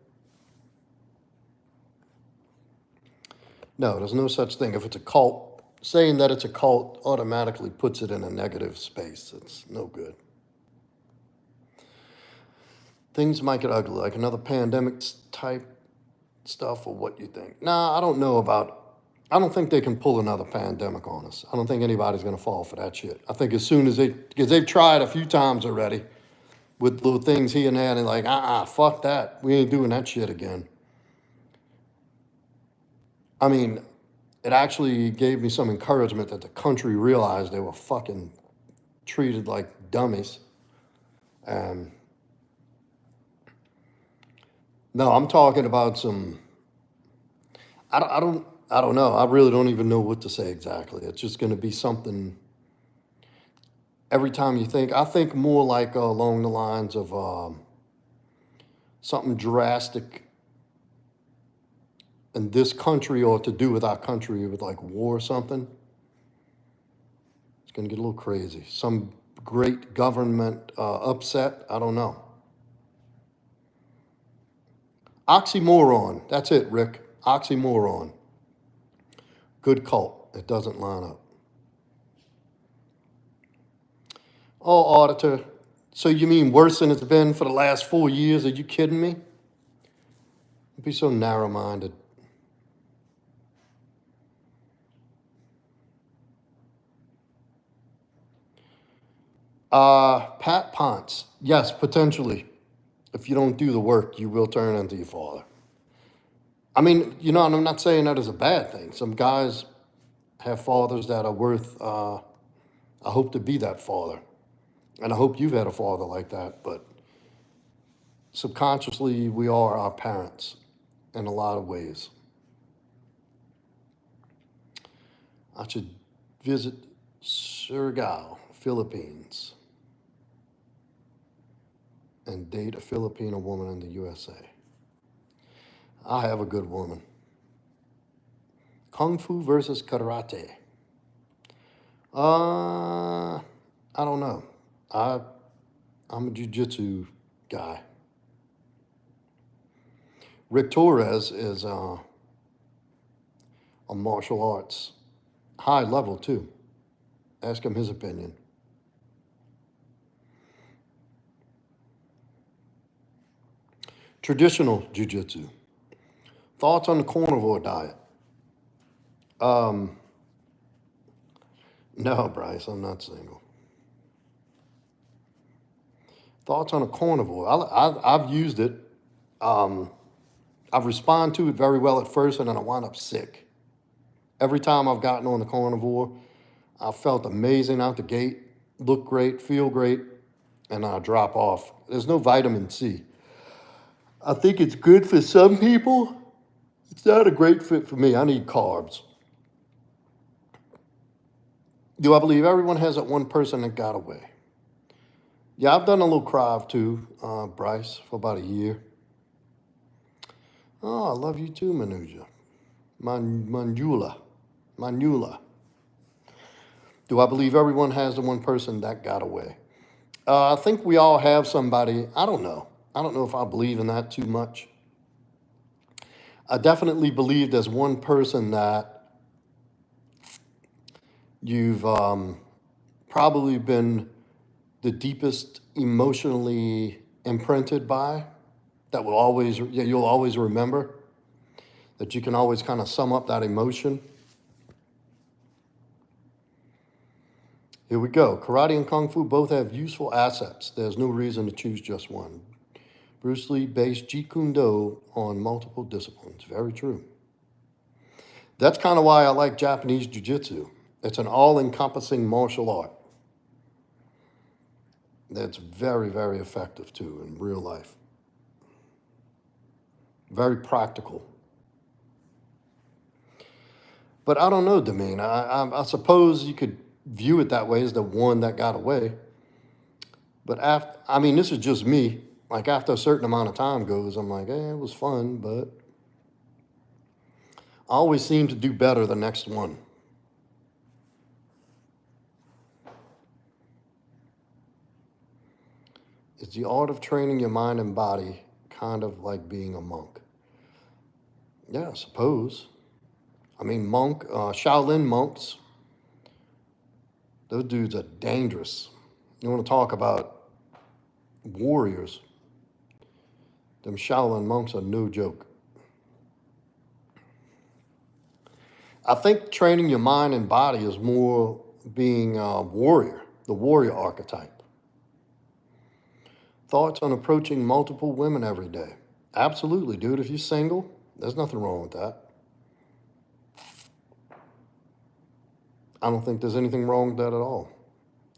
No, there's no such thing. If it's a cult, saying that it's a cult automatically puts it in a negative space. It's no good. things might get ugly, like another pandemic type stuff, or what you think? Nah, I don't think they can pull another pandemic on us. I don't think anybody's going to fall for that shit. I think as soon as because they've tried a few times already with little things here and there, and they're like, fuck that. We ain't doing that shit again. I mean, it actually gave me some encouragement that the country realized they were fucking treated like dummies. And no, I'm talking about some. I don't know. I really don't even know what to say exactly. It's just going to be something. Every time you think, I think more like along the lines of something drastic in this country, or to do with our country, with like war or something. It's going to get a little crazy. Some great government upset. I don't know. Oxymoron. That's it, Rick. Oxymoron. Good cult. It doesn't line up. Oh, auditor. So you mean worse than it's been for the last 4 years? Are you kidding me? Don't be so narrow-minded. Pat Ponce. Yes, potentially. If you don't do the work, you will turn into your father. I mean, and I'm not saying that is a bad thing. Some guys have fathers that are worth, I hope to be that father. And I hope you've had a father like that. But subconsciously, we are our parents in a lot of ways. I should visit Surigao, Philippines, and date a Filipino woman in the USA. I have a good woman. Kung Fu versus Karate. I don't know. I'm a jiu-jitsu guy. Rick Torres is a martial arts, high level too. Ask him his opinion. Traditional jiu-jitsu. Thoughts on the carnivore diet? No, Bryce, I'm not single. Thoughts on a carnivore? I've used it. I've responded to it very well at first, and then I wound up sick. Every time I've gotten on the carnivore, I felt amazing out the gate, look great, feel great, and I drop off. There's no vitamin C. I think it's good for some people. It's not a great fit for me. I need carbs. Do I believe everyone has that one person that got away? Yeah, I've done a little Krav too, Bryce, for about a year. Oh, I love you too, Manuja. Manula. Do I believe everyone has the one person that got away? I think we all have somebody. I don't know. I don't know if I believe in that too much. I definitely believe there's one person that you've probably been the deepest emotionally imprinted by, that will always, you'll always remember, that you can always kind of sum up that emotion. Here we go. Karate and Kung Fu both have useful assets. There's no reason to choose just one. Bruce Lee based Jeet Kune Do on multiple disciplines. Very true. That's kind of why I like Japanese Jiu-Jitsu. It's an all-encompassing martial art. That's very, very effective too in real life. Very practical. But I don't know, Damien. I suppose you could view it that way as the one that got away. But this is just me. Like after a certain amount of time goes, I'm like, it was fun, but I always seem to do better the next one. Is the art of training your mind and body kind of like being a monk? Yeah, I suppose. Shaolin monks, those dudes are dangerous. You want to talk about warriors. Them Shaolin monks are no joke. I think training your mind and body is more being a warrior, the warrior archetype. Thoughts on approaching multiple women every day. Absolutely, dude. If you're single, there's nothing wrong with that. I don't think there's anything wrong with that at all.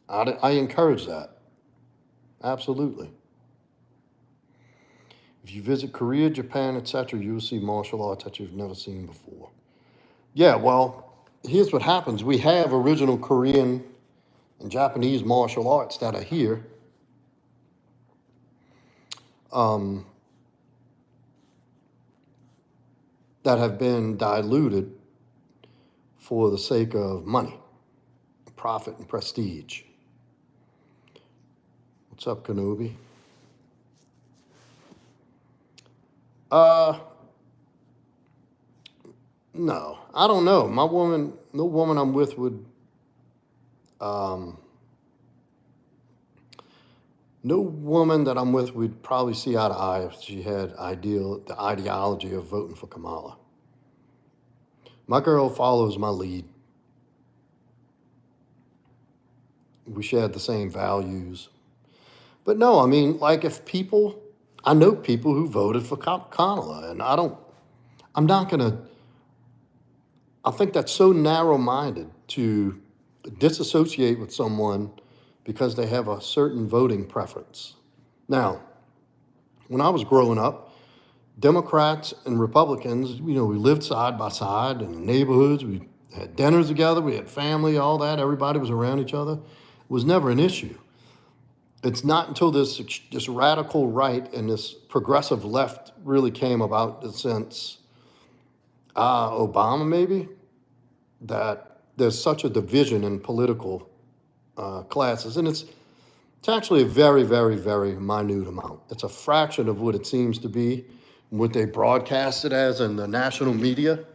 I encourage that. Absolutely. If you visit Korea, Japan, etc., you will see martial arts that you've never seen before. Yeah, well, here's what happens. We have original Korean and Japanese martial arts that are here. That have been diluted for the sake of money, profit, and prestige. What's up, Kenobi? No, I don't know. No woman I'm with would, no woman that I'm with would probably see eye to eye if she had the ideology of voting for Kamala. My girl follows my lead. We shared the same values. But no, I mean, like I know people who voted for Kamala, and I'm not going to, I think that's so narrow-minded to disassociate with someone because they have a certain voting preference. Now, when I was growing up, Democrats and Republicans, we lived side by side in the neighborhoods. We had dinners together. We had family, all that. Everybody was around each other. It was never an issue. It's not until this radical right and this progressive left really came about since Obama, maybe, that there's such a division in political classes. And it's actually a very, very, very minute amount. It's a fraction of what it seems to be, what they broadcast it as in the national media.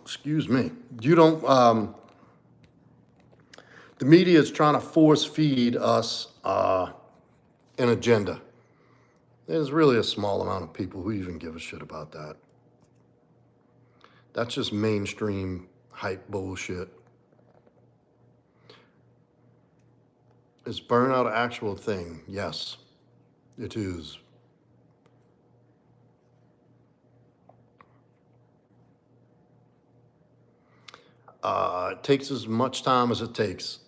Excuse me. The media is trying to force feed us an agenda. There's really a small amount of people who even give a shit about that. That's just mainstream hype bullshit. Is burnout an actual thing? Yes, it is. It takes as much time as it takes.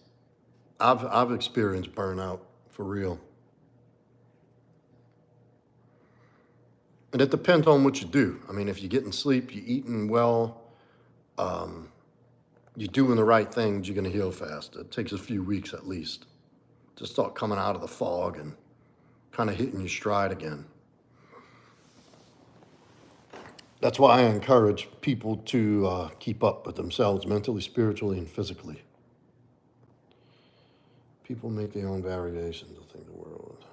I've experienced burnout for real. And it depends on what you do. I mean, if you're getting sleep, you're eating well, you're doing the right things, you're going to heal faster. It takes a few weeks at least to start coming out of the fog and kind of hitting your stride again. That's why I encourage people to keep up with themselves mentally, spiritually, and physically. People make their own variations of the world.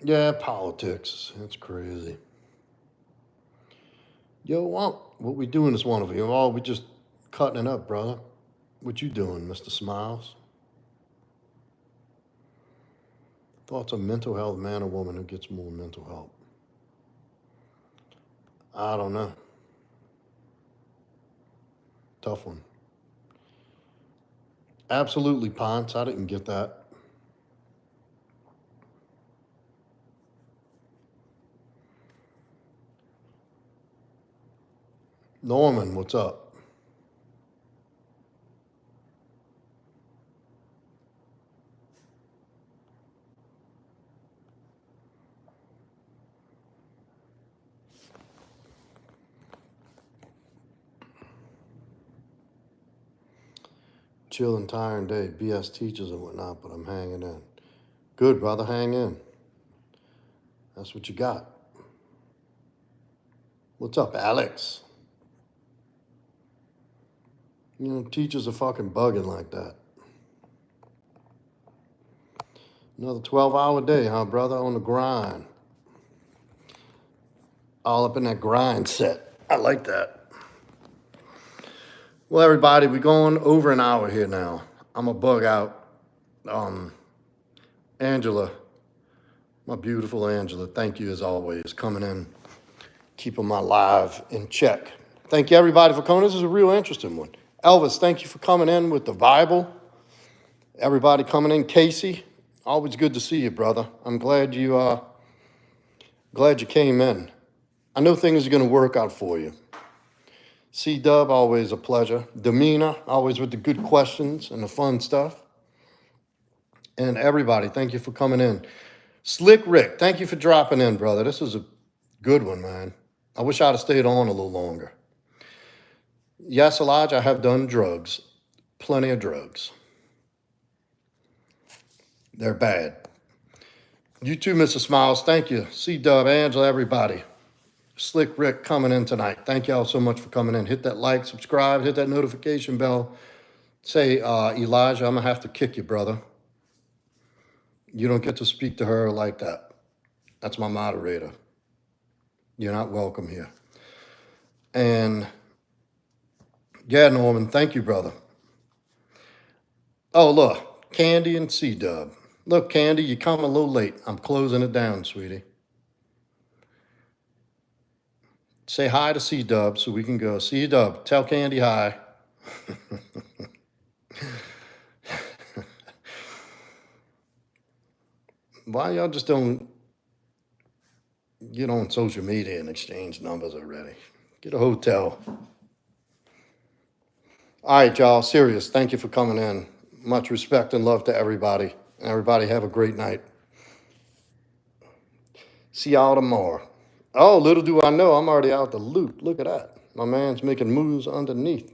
Yeah, politics. That's crazy. Yo, what we doing this one of you? Oh, we just cutting it up, brother. What you doing, Mr. Smiles? Thoughts on mental health, man or woman who gets more mental help? I don't know. Tough one. Absolutely, Ponce. I didn't get that. Norman, what's up? Chill and tiring day, BS teachers and whatnot, but I'm hanging in. Good, brother, hang in. That's what you got. What's up, Alex? Teachers are fucking bugging like that. Another 12-hour day, huh, brother, on the grind. All up in that grind set. I like that. Well, everybody, we're going over an hour here now. I'm going to bug out. Angela, My beautiful Angela, thank you as always, coming in, keeping my live in check. Thank you everybody for coming. This is a real interesting one. Elvis, thank you for coming in with the Bible. Everybody coming in. Casey, always good to see you, brother. I'm glad you came in. I know things are going to work out for you. C-Dub, always a pleasure. Demeanor, always with the good questions and the fun stuff. And everybody, thank you for coming in. Slick Rick, thank you for dropping in, brother. This is a good one, man. I wish I'd have stayed on a little longer. Yes, Elijah, I have done drugs. Plenty of drugs. They're bad. You too, Mr. Smiles. Thank you. C-Dub, Angela, everybody. Slick Rick coming in tonight. Thank y'all so much for coming in. Hit that like, subscribe, hit that notification bell. Say, Elijah, I'm going to have to kick you, brother. You don't get to speak to her like that. That's my moderator. You're not welcome here. And yeah, Norman, thank you, brother. Oh, look, Candy and C-Dub. Look, Candy, you come a little late. I'm closing it down, sweetie. Say hi to C-Dub so we can go. C-Dub, tell Candy hi. Why y'all just don't get on social media and exchange numbers already? Get a hotel. All right, y'all, serious. Thank you for coming in. Much respect and love to everybody. Everybody have a great night. See y'all tomorrow. Oh, little do I know, I'm already out the loop. Look at that. My man's making moves underneath.